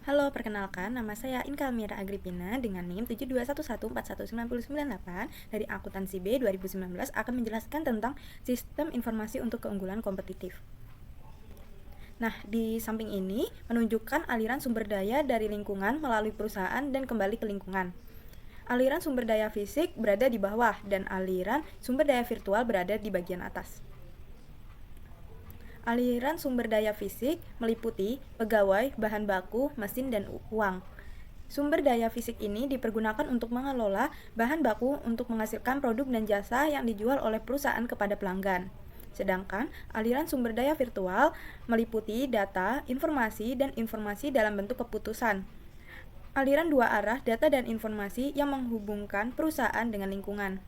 Halo, perkenalkan, nama saya Inka Mira Agripina dengan NIM 7211419998 dari Akuntansi B 2019 akan menjelaskan tentang sistem informasi untuk keunggulan kompetitif. Nah, di samping ini menunjukkan aliran sumber daya dari lingkungan melalui perusahaan dan kembali ke lingkungan. Aliran sumber daya fisik berada di bawah dan aliran sumber daya virtual berada di bagian atas. Aliran sumber daya fisik meliputi pegawai, bahan baku, mesin, dan uang. Sumber daya fisik ini dipergunakan untuk mengelola bahan baku untuk menghasilkan produk dan jasa yang dijual oleh perusahaan kepada pelanggan. Sedangkan aliran sumber daya virtual meliputi data, informasi, dan informasi dalam bentuk keputusan. Aliran dua arah data dan informasi yang menghubungkan perusahaan dengan lingkungan.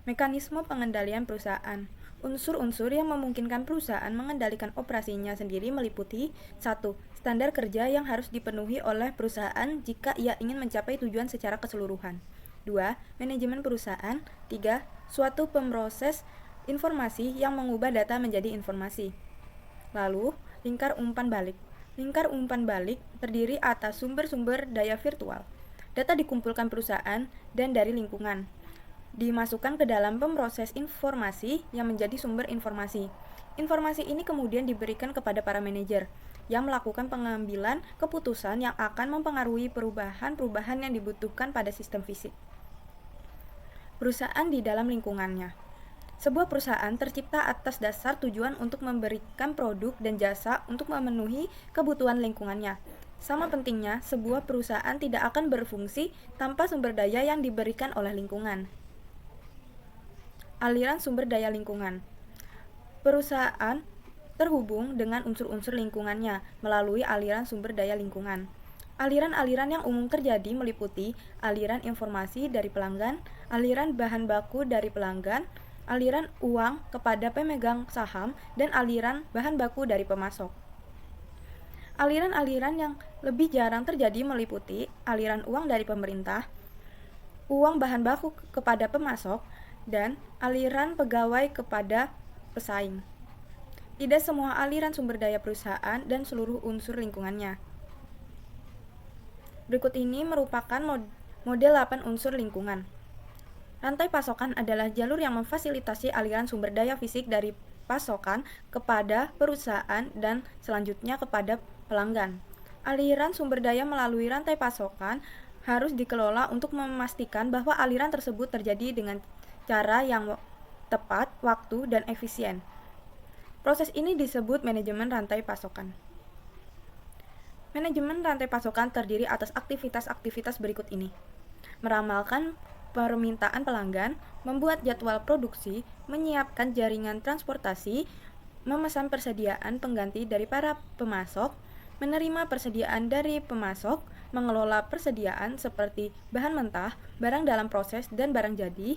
Mekanisme pengendalian perusahaan. Unsur-unsur yang memungkinkan perusahaan mengendalikan operasinya sendiri meliputi 1. Standar kerja yang harus dipenuhi oleh perusahaan jika ia ingin mencapai tujuan secara keseluruhan. 2. Manajemen perusahaan. 3. Suatu pemroses informasi yang mengubah data menjadi informasi. Lalu, lingkar umpan balik. Lingkar umpan balik terdiri atas sumber-sumber daya virtual. Data dikumpulkan perusahaan dan dari lingkungan dimasukkan ke dalam pemroses informasi yang menjadi sumber informasi. Informasi ini kemudian diberikan kepada para manajer yang melakukan pengambilan keputusan yang akan mempengaruhi perubahan-perubahan yang dibutuhkan pada sistem fisik. Perusahaan di dalam lingkungannya. Sebuah perusahaan tercipta atas dasar tujuan untuk memberikan produk dan jasa untuk memenuhi kebutuhan lingkungannya. Sama pentingnya, sebuah perusahaan tidak akan berfungsi tanpa sumber daya yang diberikan oleh lingkungan. Aliran sumber daya lingkungan. Perusahaan terhubung dengan unsur-unsur lingkungannya melalui aliran sumber daya lingkungan. Aliran-aliran yang umum terjadi meliputi aliran informasi dari pelanggan, aliran bahan baku dari pelanggan, aliran uang kepada pemegang saham, dan aliran bahan baku dari pemasok. Aliran-aliran yang lebih jarang terjadi meliputi aliran uang dari pemerintah, uang bahan baku kepada pemasok, dan aliran pegawai kepada pesaing. Tidak semua aliran sumber daya perusahaan dan seluruh unsur lingkungannya. Berikut ini merupakan model 8 unsur lingkungan. Rantai pasokan adalah jalur yang memfasilitasi aliran sumber daya fisik dari pasokan kepada perusahaan dan selanjutnya kepada pelanggan. Aliran sumber daya melalui rantai pasokan harus dikelola untuk memastikan bahwa aliran tersebut terjadi dengan cara yang tepat, waktu, dan efisien. Proses ini disebut manajemen rantai pasokan. Manajemen rantai pasokan terdiri atas aktivitas-aktivitas berikut ini. Meramalkan permintaan pelanggan, membuat jadwal produksi, menyiapkan jaringan transportasi, memesan persediaan pengganti dari para pemasok, menerima persediaan dari pemasok, mengelola persediaan seperti bahan mentah, barang dalam proses, dan barang jadi,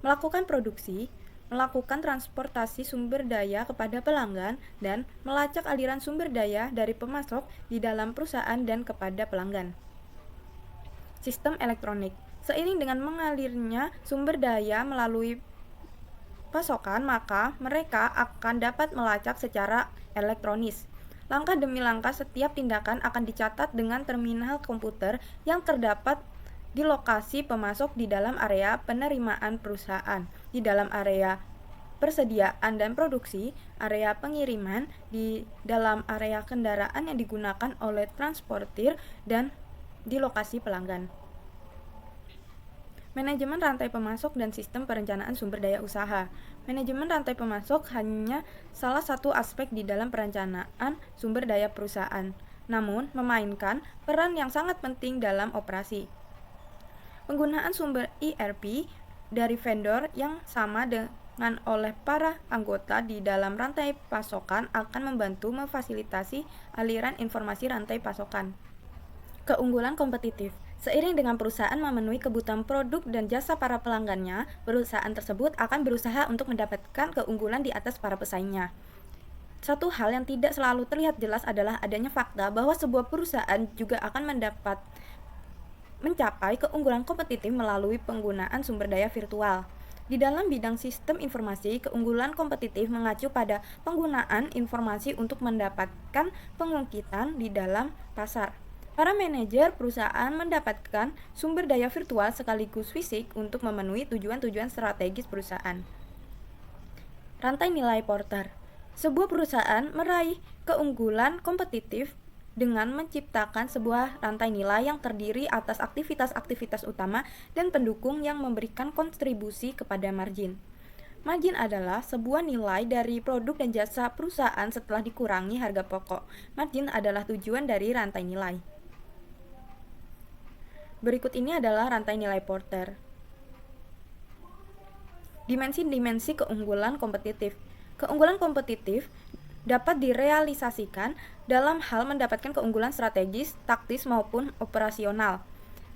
melakukan produksi, melakukan transportasi sumber daya kepada pelanggan, dan melacak aliran sumber daya dari pemasok di dalam perusahaan dan kepada pelanggan. Sistem elektronik. Seiring dengan mengalirnya sumber daya melalui pasokan, maka mereka akan dapat melacak secara elektronis. Langkah demi langkah setiap tindakan akan dicatat dengan terminal komputer yang terdapat di lokasi pemasok di dalam area penerimaan perusahaan, di dalam area persediaan dan produksi, area pengiriman, di dalam area kendaraan yang digunakan oleh transportir, dan di lokasi pelanggan. Manajemen rantai pemasok dan sistem perencanaan sumber daya usaha. Manajemen rantai pemasok hanya salah satu aspek di dalam perencanaan sumber daya perusahaan, namun memainkan peran yang sangat penting dalam operasi. Penggunaan sumber ERP dari vendor yang sama dengan oleh para anggota di dalam rantai pasokan akan membantu memfasilitasi aliran informasi rantai pasokan. Keunggulan kompetitif. Seiring dengan perusahaan memenuhi kebutuhan produk dan jasa para pelanggannya, perusahaan tersebut akan berusaha untuk mendapatkan keunggulan di atas para pesaingnya. Satu hal yang tidak selalu terlihat jelas adalah adanya fakta bahwa sebuah perusahaan juga akan mencapai keunggulan kompetitif melalui penggunaan sumber daya virtual. Di dalam bidang sistem informasi, keunggulan kompetitif mengacu pada penggunaan informasi untuk mendapatkan pengungkitan di dalam pasar. Para manajer perusahaan mendapatkan sumber daya virtual sekaligus fisik untuk memenuhi tujuan-tujuan strategis perusahaan. Rantai nilai Porter. Sebuah perusahaan meraih keunggulan kompetitif dengan menciptakan sebuah rantai nilai yang terdiri atas aktivitas-aktivitas utama dan pendukung yang memberikan kontribusi kepada margin. Margin adalah sebuah nilai dari produk dan jasa perusahaan setelah dikurangi harga pokok. Margin adalah tujuan dari rantai nilai. Berikut ini adalah rantai nilai Porter. Dimensi-dimensi keunggulan kompetitif. Keunggulan kompetitif dapat direalisasikan dalam hal mendapatkan keunggulan strategis, taktis maupun operasional.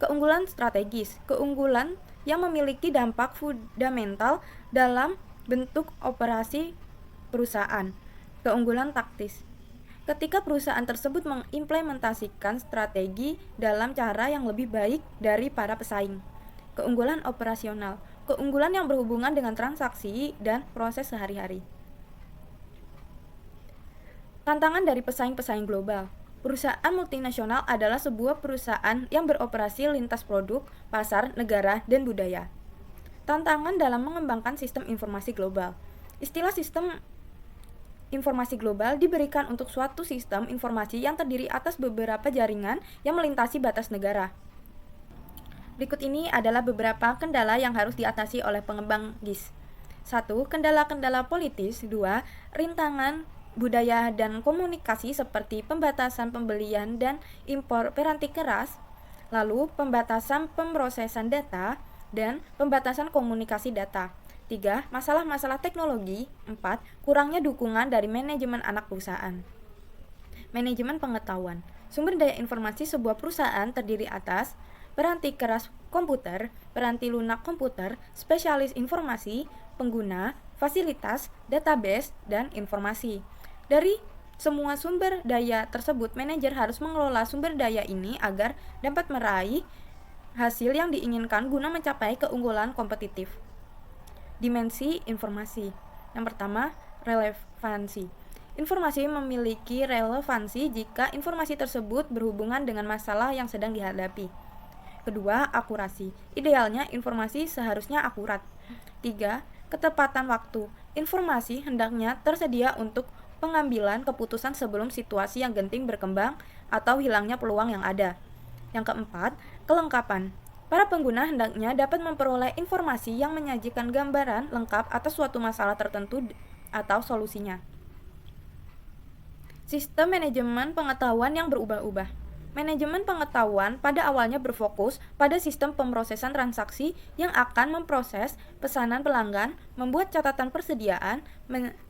Keunggulan strategis, keunggulan yang memiliki dampak fundamental dalam bentuk operasi perusahaan. Keunggulan taktis. Ketika perusahaan tersebut mengimplementasikan strategi dalam cara yang lebih baik dari para pesaing. Keunggulan operasional, keunggulan yang berhubungan dengan transaksi dan proses sehari-hari. Tantangan dari pesaing-pesaing global. Perusahaan multinasional adalah sebuah perusahaan yang beroperasi lintas produk, pasar, negara, dan budaya. Tantangan dalam mengembangkan sistem informasi global. Istilah sistem informasi global diberikan untuk suatu sistem informasi yang terdiri atas beberapa jaringan yang melintasi batas negara. Berikut ini adalah beberapa kendala yang harus diatasi oleh pengembang GIS. 1. Kendala-kendala politis. 2. Rintangan budaya dan komunikasi seperti pembatasan pembelian dan impor piranti keras, lalu pembatasan pemrosesan data, dan pembatasan komunikasi data. 3. Masalah-masalah teknologi. 4. Kurangnya dukungan dari manajemen anak perusahaan. Manajemen pengetahuan. Sumber daya informasi sebuah perusahaan terdiri atas piranti keras komputer, piranti lunak komputer, spesialis informasi, pengguna, fasilitas, database, dan informasi. Dari semua sumber daya tersebut, manajer harus mengelola sumber daya ini agar dapat meraih hasil yang diinginkan guna mencapai keunggulan kompetitif. Dimensi informasi. Yang pertama, relevansi. Informasi memiliki relevansi jika informasi tersebut berhubungan dengan masalah yang sedang dihadapi. Kedua, akurasi. Idealnya informasi seharusnya akurat. 3. Ketepatan waktu. Informasi hendaknya tersedia untuk pengambilan keputusan sebelum situasi yang genting berkembang atau hilangnya peluang yang ada. Yang keempat, kelengkapan. Para pengguna hendaknya dapat memperoleh informasi yang menyajikan gambaran lengkap atas suatu masalah tertentu atau solusinya. Sistem manajemen pengetahuan yang berubah-ubah. Manajemen pengetahuan pada awalnya berfokus pada sistem pemrosesan transaksi yang akan memproses pesanan pelanggan, membuat catatan persediaan,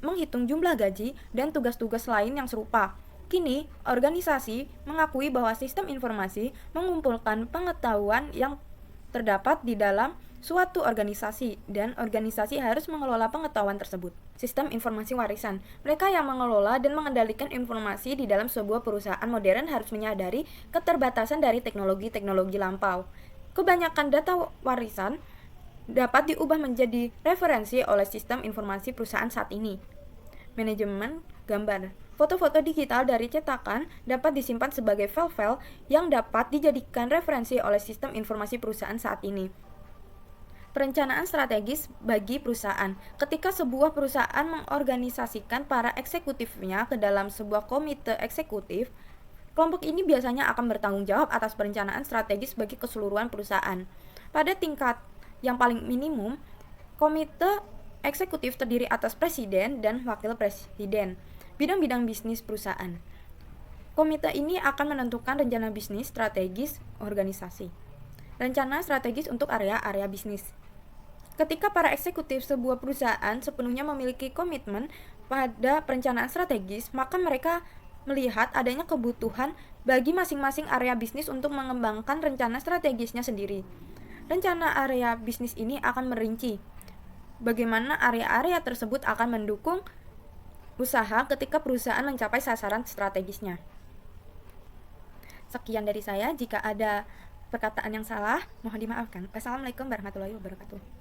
menghitung jumlah gaji, dan tugas-tugas lain yang serupa. Kini, organisasi mengakui bahwa sistem informasi mengumpulkan pengetahuan yang terdapat di dalam suatu organisasi, dan organisasi harus mengelola pengetahuan tersebut. Sistem informasi warisan. Mereka yang mengelola dan mengendalikan informasi di dalam sebuah perusahaan modern harus menyadari keterbatasan dari teknologi-teknologi lampau. Kebanyakan data warisan dapat diubah menjadi referensi oleh sistem informasi perusahaan saat ini. Manajemen gambar. Foto-foto digital dari cetakan dapat disimpan sebagai file-file yang dapat dijadikan referensi oleh sistem informasi perusahaan saat ini. Perencanaan strategis bagi perusahaan. Ketika sebuah perusahaan mengorganisasikan para eksekutifnya ke dalam sebuah komite eksekutif, kelompok ini biasanya akan bertanggung jawab atas perencanaan strategis bagi keseluruhan perusahaan. Pada tingkat yang paling minimum, komite eksekutif terdiri atas presiden dan wakil presiden, bidang-bidang bisnis perusahaan. Komite ini akan menentukan rencana bisnis strategis organisasi. Rencana strategis untuk area-area bisnis. Ketika para eksekutif sebuah perusahaan sepenuhnya memiliki komitmen pada perencanaan strategis, maka mereka melihat adanya kebutuhan bagi masing-masing area bisnis untuk mengembangkan rencana strategisnya sendiri. Rencana area bisnis ini akan merinci bagaimana area-area tersebut akan mendukung usaha ketika perusahaan mencapai sasaran strategisnya. Sekian dari saya. Jika ada perkataan yang salah, mohon dimaafkan. Wassalamualaikum warahmatullahi wabarakatuh.